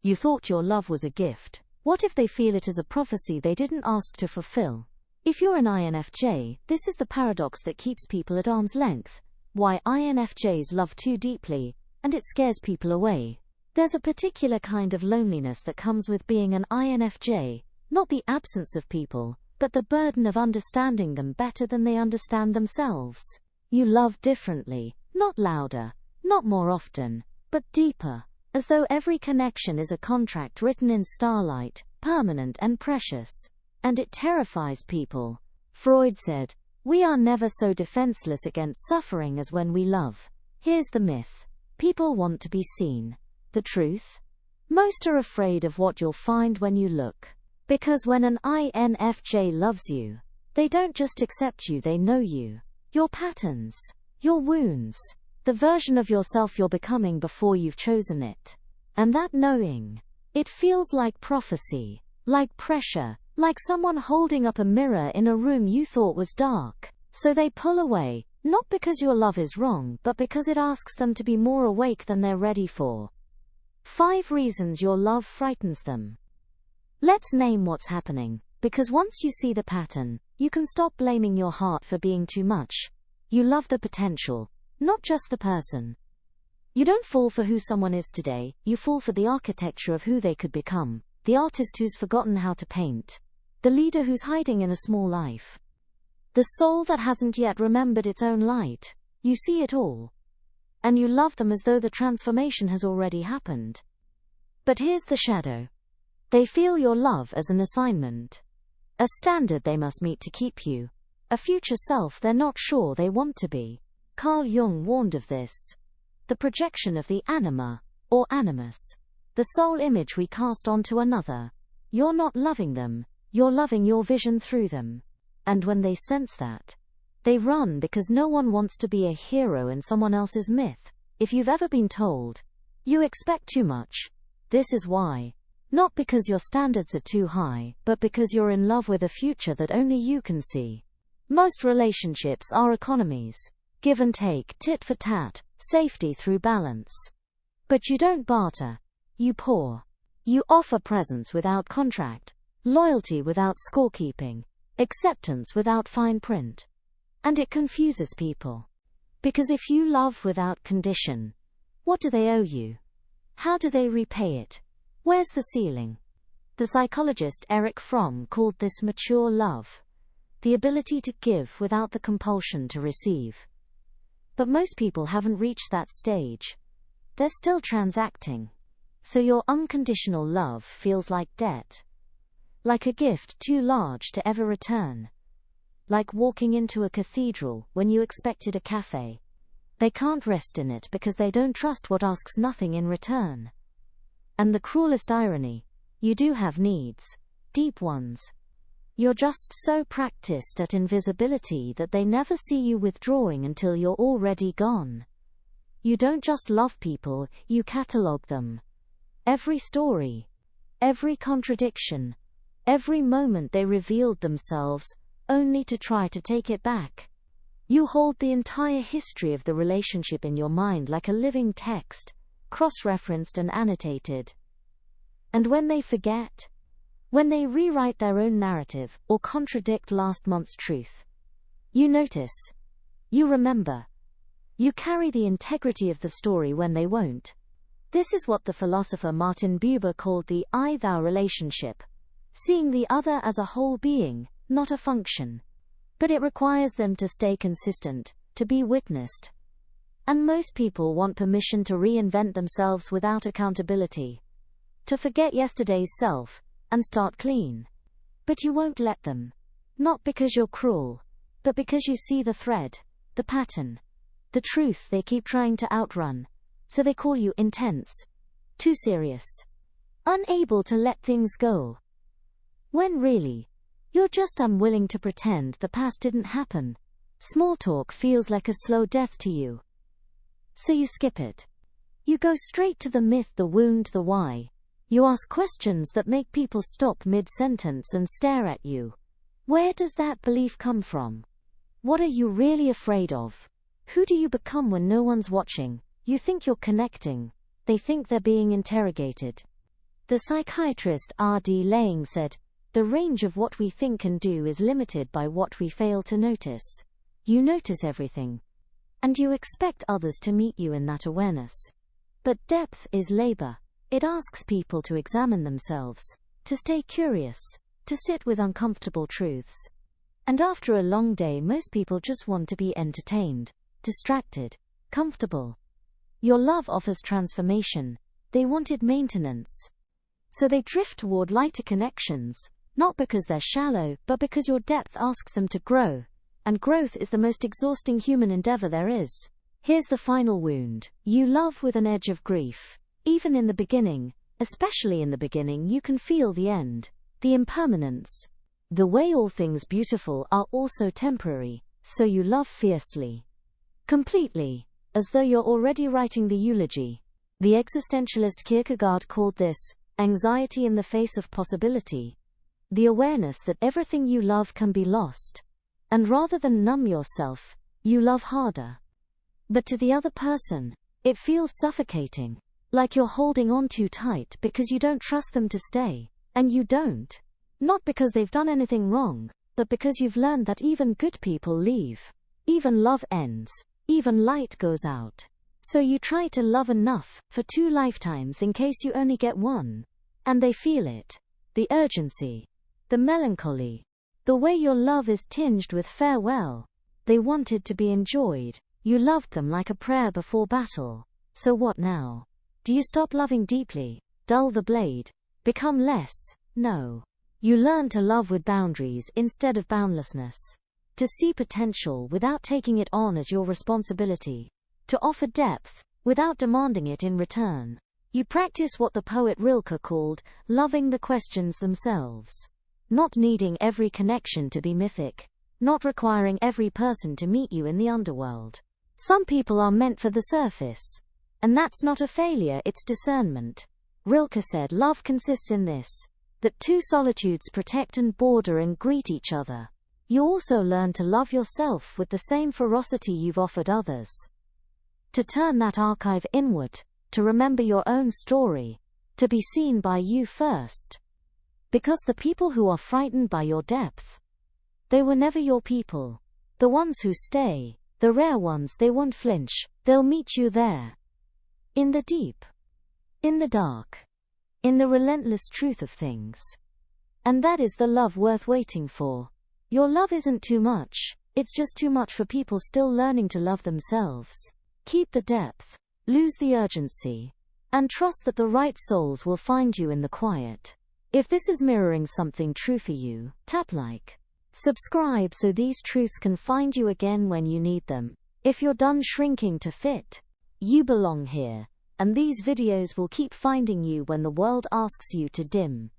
You thought your love was a gift. What if they feel it as a prophecy they didn't ask to fulfill? If you're an INFJ, this is the paradox that keeps people at arm's length. Why INFJs love too deeply, and it scares people away. There's a particular kind of loneliness that comes with being an INFJ, not the absence of people, but the burden of understanding them better than they understand themselves. You love differently, not louder, not more often, but deeper, as though every connection is a contract written in starlight, permanent and precious. And it terrifies people. Freud said, "We are never so defenseless against suffering as when we love." Here's the myth. People want to be seen. The truth? Most are afraid of what you'll find when you look. Because when an INFJ loves you, they don't just accept you, they know you. Your patterns, your wounds, the version of yourself you're becoming before you've chosen it. And that knowing, it feels like prophecy, like pressure, like someone holding up a mirror in a room you thought was dark. So they pull away, not because your love is wrong, but because it asks them to be more awake than they're ready for. 5 reasons your love frightens them. Let's name what's happening, because once you see the pattern, you can stop blaming your heart for being too much. You love the potential, not just the person. You don't fall for who someone is today, you fall for the architecture of who they could become, the artist who's forgotten how to paint, the leader who's hiding in a small life, the soul that hasn't yet remembered its own light. You see it all. And you love them as though the transformation has already happened. But here's the shadow. They feel your love as an assignment. A standard they must meet to keep you. A future self they're not sure they want to be. Carl Jung warned of this. The projection of the anima, or animus. The soul image we cast onto another. You're not loving them, you're loving your vision through them. And when they sense that, they run because no one wants to be a hero in someone else's myth. If you've ever been told, you expect too much, this is why. Not because your standards are too high, but because you're in love with a future that only you can see. Most relationships are economies. Give and take, tit for tat, safety through balance. But you don't barter. You pour. You offer presence without contract, loyalty without scorekeeping, acceptance without fine print. And it confuses people. Because if you love without condition, what do they owe you? How do they repay it? Where's the ceiling? The psychologist Erich Fromm called this mature love. The ability to give without the compulsion to receive. But most people haven't reached that stage. They're still transacting. So your unconditional love feels like debt. Like a gift too large to ever return. Like walking into a cathedral when you expected a cafe. They can't rest in it because they don't trust what asks nothing in return. And the cruelest irony, you do have needs, deep ones. You're just so practiced at invisibility that they never see you withdrawing until you're already gone. You don't just love people, you catalogue them. Every story, every contradiction, every moment they revealed themselves, only to try to take it back. You hold the entire history of the relationship in your mind like a living text, cross-referenced and annotated. And when they forget, when they rewrite their own narrative or contradict last month's truth, you notice, you remember, you carry the integrity of the story when they won't. This is what the philosopher Martin Buber called the I-thou relationship, seeing the other as a whole being, not a function. But it requires them to stay consistent, to be witnessed. And most people want permission to reinvent themselves without accountability. To forget yesterday's self, and start clean. But you won't let them. Not because you're cruel, but because you see the thread, the pattern, the truth they keep trying to outrun. So they call you intense, too serious, unable to let things go. When really, you're just unwilling to pretend the past didn't happen. Small talk feels like a slow death to you. So you skip it. You go straight to the myth, the wound, the why. You ask questions that make people stop mid-sentence and stare at you. Where does that belief come from? What are you really afraid of? Who do you become when no one's watching? You think you're connecting. They think they're being interrogated. The psychiatrist R.D. Laing said, "The range of what we think and do is limited by what we fail to notice. You notice everything, and you expect others to meet you in that awareness. But depth is labor. It asks people to examine themselves, to stay curious, to sit with uncomfortable truths. And after a long day, most people just want to be entertained, distracted, comfortable. Your love offers transformation. They wanted maintenance. So they drift toward lighter connections, not because they're shallow, but because your depth asks them to grow. And growth is the most exhausting human endeavor there is. Here's the final wound. You love with an edge of grief. Even in the beginning, especially in the beginning, you can feel the end, the impermanence. The way all things beautiful are also temporary, so you love fiercely. Completely, as though you're already writing the eulogy. The existentialist Kierkegaard called this anxiety in the face of possibility. The awareness that everything you love can be lost. And rather than numb yourself, you love harder. But to the other person, it feels suffocating, like you're holding on too tight because you don't trust them to stay. And you don't. Not because they've done anything wrong, but because you've learned that even good people leave. Even love ends. Even light goes out. So you try to love enough for 2 lifetimes in case you only get one. And they feel it. The urgency. The melancholy. The way your love is tinged with farewell. They wanted to be enjoyed. You loved them like a prayer before battle. So what now? Do you stop loving deeply? Dull the blade? Become less? No. You learn to love with boundaries instead of boundlessness. To see potential without taking it on as your responsibility. To offer depth without demanding it in return. You practice what the poet Rilke called loving the questions themselves. Not needing every connection to be mythic. Not requiring every person to meet you in the underworld. Some people are meant for the surface. And that's not a failure, it's discernment. Rilke said love consists in this, that 2 solitudes protect and border and greet each other. You also learn to love yourself with the same ferocity you've offered others. To turn that archive inward, to remember your own story, to be seen by you first. Because the people who are frightened by your depth, they were never your people. The ones who stay, the rare ones, they won't flinch, they'll meet you there. In the deep. In the dark. In the relentless truth of things. And that is the love worth waiting for. Your love isn't too much, it's just too much for people still learning to love themselves. Keep the depth, lose the urgency, and trust that the right souls will find you in the quiet. If this is mirroring something true for you, tap like. Subscribe so these truths can find you again when you need them. If you're done shrinking to fit, you belong here, and these videos will keep finding you when the world asks you to dim.